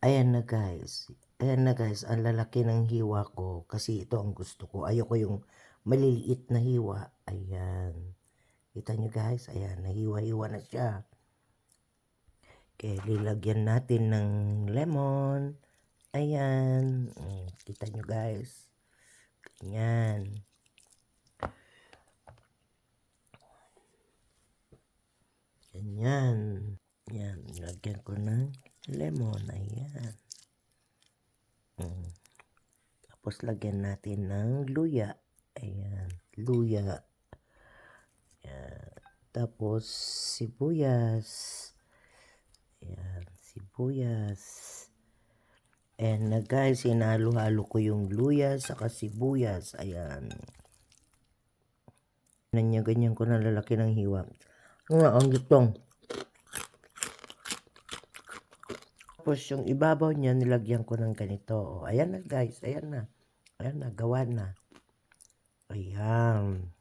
Ayan na guys. Ayan na guys, ang lalaki ng hiwa ko kasi ito ang gusto ko. Ayoko yung maliliit na hiwa. Ayan. Kita nyo guys, ayan, nahiwa-hiwa na siya. Okay, lilagyan natin ng lemon. Ayan. Kita nyo guys. Ganyan. Ganyan. Yan, lagyan ko ng lemon. Ayan. Tapos lagyan natin ng luya. Ayan, luya. Ayan. Tapos sibuyas. Ayan, sibuyas. And na guys, hinalo-halo ko yung luya saka sibuyas. Ayan. Ganyan ko na lalaki ng hiwa. Ang gitong. Tapos yung ibabaw niya, nilagyan ko ng ganito. O, ayan na guys, ayan na. Ayan na, gawa na. Ayan.